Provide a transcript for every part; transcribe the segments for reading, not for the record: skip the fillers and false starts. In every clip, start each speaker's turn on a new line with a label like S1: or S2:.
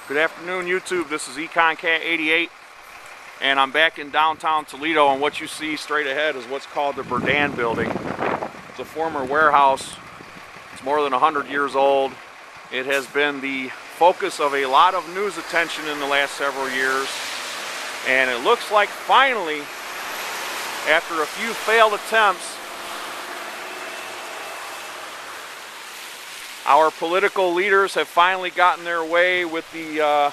S1: Good afternoon, YouTube. This is EconCat88, and I'm back in downtown Toledo, and what you see straight ahead is what's called the Berdan building. It's a former warehouse. It's more than 100 years old. It has been the focus of a lot of news attention in the last several years, and it looks like finally, after a few failed attempts, our political leaders have finally gotten their way with the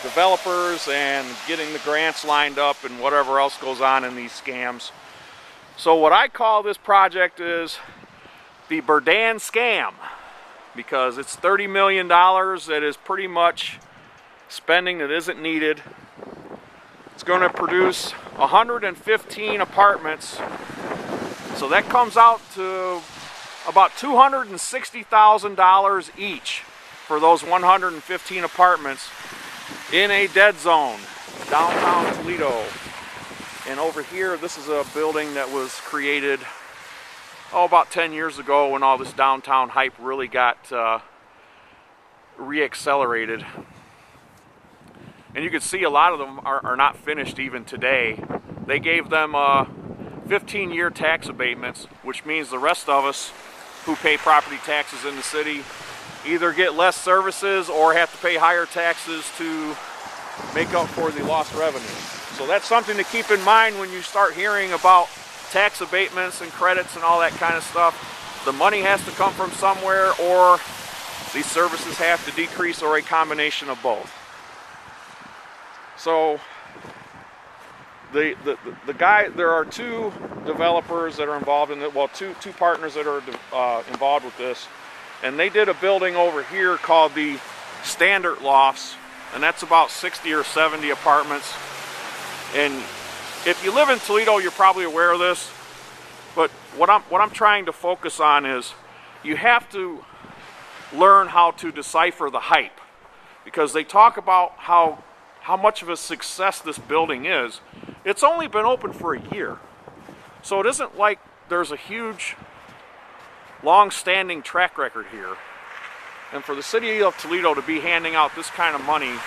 S1: developers and getting the grants lined up and whatever else goes on in these scams. So what I call this project is the Berdan scam, because it's $30 million that is pretty much spending that isn't needed. It's going to produce 115 apartments, so that comes out to about $260,000 each for those 115 apartments in a dead zone, downtown Toledo. And over here, this is a building that was created, about 10 years ago, when all this downtown hype really got re-accelerated. And you can see a lot of them are not finished even today. They gave them 15-year tax abatements, which means the rest of us who pay property taxes in the city either get less services or have to pay higher taxes to make up for the lost revenue. So that's something to keep in mind when you start hearing about tax abatements and credits and all that kind of stuff. The money has to come from somewhere, or these services have to decrease, or a combination of both. So there are two developers that are involved in it. Well, two partners that are involved with this, and they did a building over here called the Standard Lofts, and that's about 60 or 70 apartments. And if you live in Toledo, you're probably aware of this. But what I'm trying to focus on is you have to learn how to decipher the hype, because they talk about how much of a success this building is. It's only been open for a year. So it isn't like there's a huge, long-standing track record here. And for the city of Toledo to be handing out this kind of money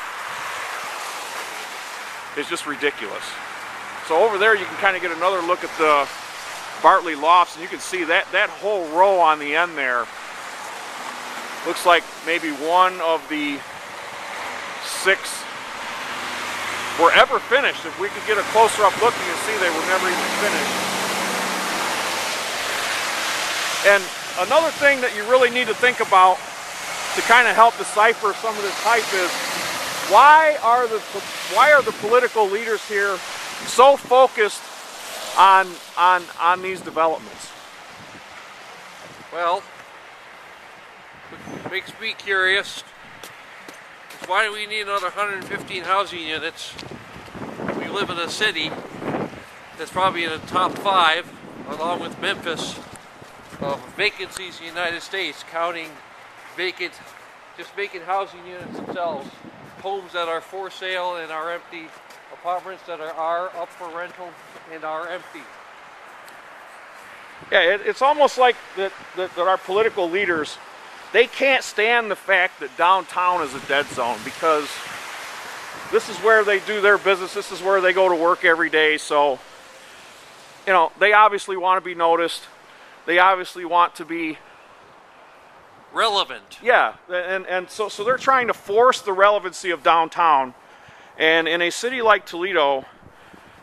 S1: is just ridiculous. So over there you can kind of get another look at the Bartley Lofts, and you can see that whole row on the end there looks like maybe one of the 6 were ever finished. If we could get a closer up look, you can see they were never even finished. And another thing that you really need to think about to kind of help decipher some of this hype is why are the political leaders here so focused on these developments?
S2: Well, it makes me curious. Why do we need another 115 housing units? We live in a city that's probably in the top 5, along with Memphis, of vacancies in the United States, counting vacant housing units themselves, homes that are for sale and are empty, apartments that are up for rental and are empty.
S1: Yeah, it's almost like that our political leaders, they can't stand the fact that downtown is a dead zone, because this is where they do their business. This is where they go to work every day. So, you know, they obviously want to be noticed. They obviously want to be
S2: relevant.
S1: Yeah, and so they're trying to force the relevancy of downtown. And in a city like Toledo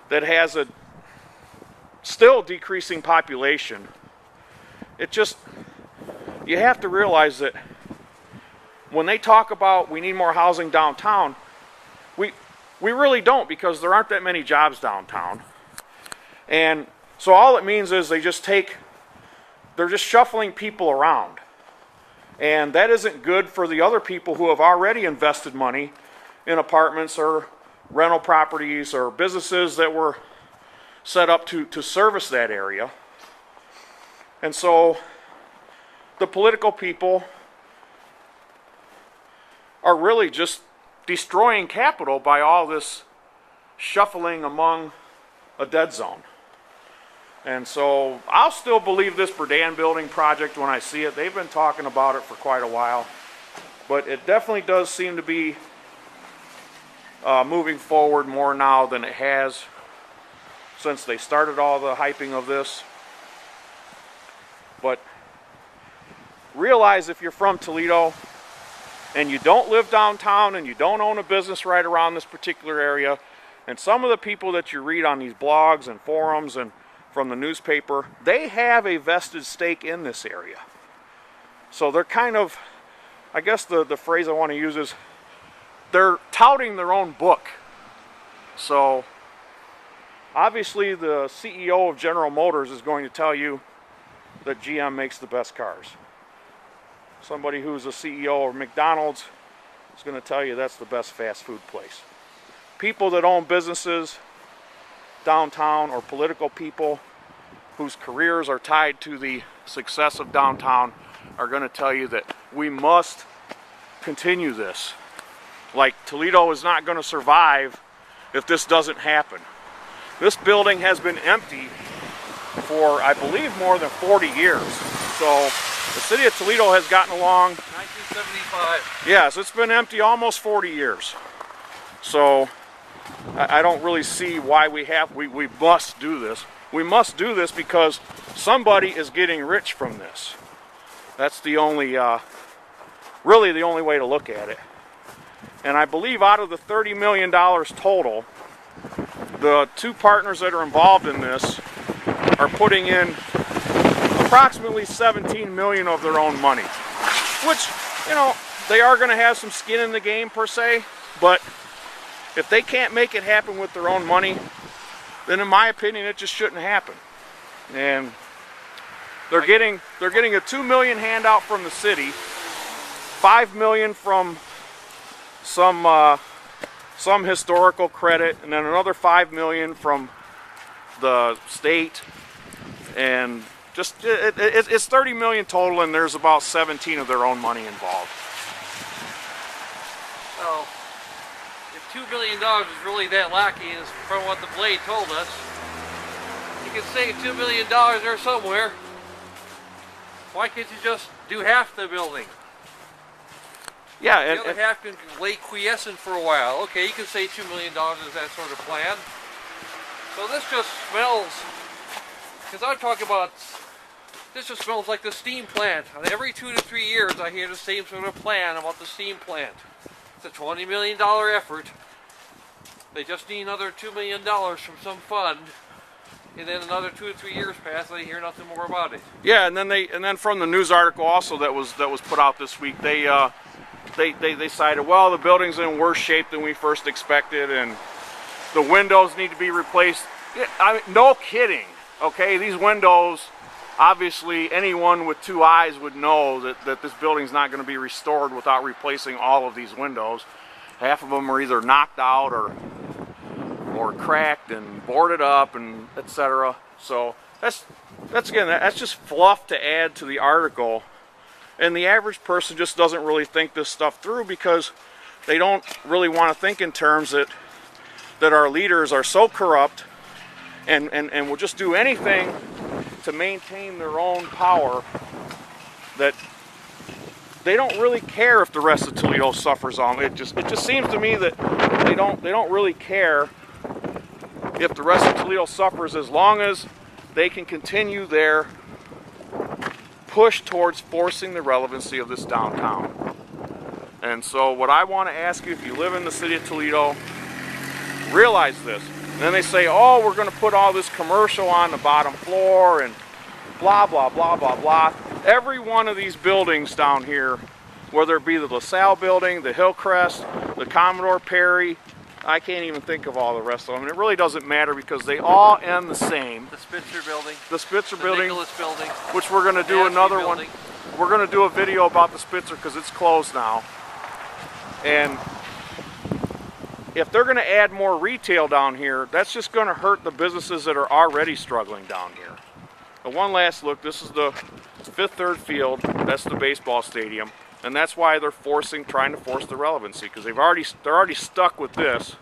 S1: that has a still decreasing population, you have to realize that when they talk about we need more housing downtown, we really don't, because there aren't that many jobs downtown. And so all it means is they're just shuffling people around. And that isn't good for the other people who have already invested money in apartments or rental properties or businesses that were set up to service that area. And so the political people are really just destroying capital by all this shuffling among a dead zone. And so I'll still believe this Berdan building project when I see it. They've been talking about it for quite a while. But it definitely does seem to be moving forward more now than it has since they started all the hyping of this. But realize, if you're from Toledo and you don't live downtown and you don't own a business right around this particular area, and some of the people that you read on these blogs and forums and from the newspaper, they have a vested stake in this area. So they're kind of, I guess the phrase I want to use is, they're touting their own book. So obviously the CEO of General Motors is going to tell you that GM makes the best cars. Somebody who's a CEO of McDonald's is going to tell you that's the best fast food place. People that own businesses downtown, or political people whose careers are tied to the success of downtown, are going to tell you that we must continue this. Like, Toledo is not going to survive if this doesn't happen. This building has been empty for, I believe, more than 40 years. So the city of Toledo has gotten along.
S2: 1975.
S1: Yes, it's been empty almost 40 years. So I don't really see why we must do this. We must do this because somebody is getting rich from this. That's the only, really the only way to look at it. And I believe out of the $30 million total, the two partners that are involved in this are putting in approximately $17 million of their own money. Which, you know, they are going to have some skin in the game per se, but if they can't make it happen with their own money, then in my opinion it just shouldn't happen. And they're getting a $2 million handout from the city, $5 million from some historical credit, and then another $5 million from the state, and just it's $30 million total, and there's about 17 of their own money involved.
S2: So if $2 billion is really that lacking, as from what the Blade told us, you can save $2 billion there somewhere. Why can't you just do half the building?
S1: Yeah,
S2: the other half can lay quiescent for a while. Okay, you can say $2 million is that sort of plan. So this just smells, because I'm talking about, this just smells like the steam plant. And every 2 to 3 years I hear the same sort of plan about the steam plant. It's a $20 million effort. They just need another $2 million from some fund. And then another 2 to 3 years pass and I hear nothing more about it.
S1: Yeah, and then from the news article also that was put out this week, they cited, well, the building's in worse shape than we first expected, and the windows need to be replaced. Yeah, I mean, no kidding. Okay, these windows, obviously anyone with 2 eyes would know that this building's not going to be restored without replacing all of these windows. Half of them are either knocked out or cracked and boarded up, and etc. So that's just fluff to add to the article. And the average person just doesn't really think this stuff through, because they don't really want to think in terms that our leaders are so corrupt and will just do anything to maintain their own power, that they don't really care if the rest of Toledo suffers on it. It just seems to me that they don't really care if the rest of Toledo suffers, as long as they can continue their push towards forcing the relevancy of this downtown. And so what I want to ask you, if you live in the city of Toledo, realize this. And then they say, oh, we're going to put all this commercial on the bottom floor and blah, blah, blah, blah, blah. Every one of these buildings down here, whether it be the LaSalle building, the Hillcrest, the Commodore Perry, I can't even think of all the rest of them. And it really doesn't matter, because they all end the same.
S2: The Spitzer building.
S1: The Spitzer building.
S2: Nicholas building.
S1: Which we're going to do another one. We're going to do a video about the Spitzer because it's closed now. And if they're going to add more retail down here, that's just going to hurt the businesses that are already struggling down here. But one last look. This is the Fifth Third Field. That's the baseball stadium. And that's why they're trying to force the relevancy, because they're already stuck with this.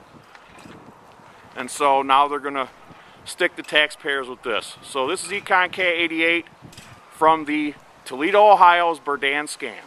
S1: And so now they're going to stick the taxpayers with this. So this is Econ K88 from the Toledo, Ohio's Berdan scam.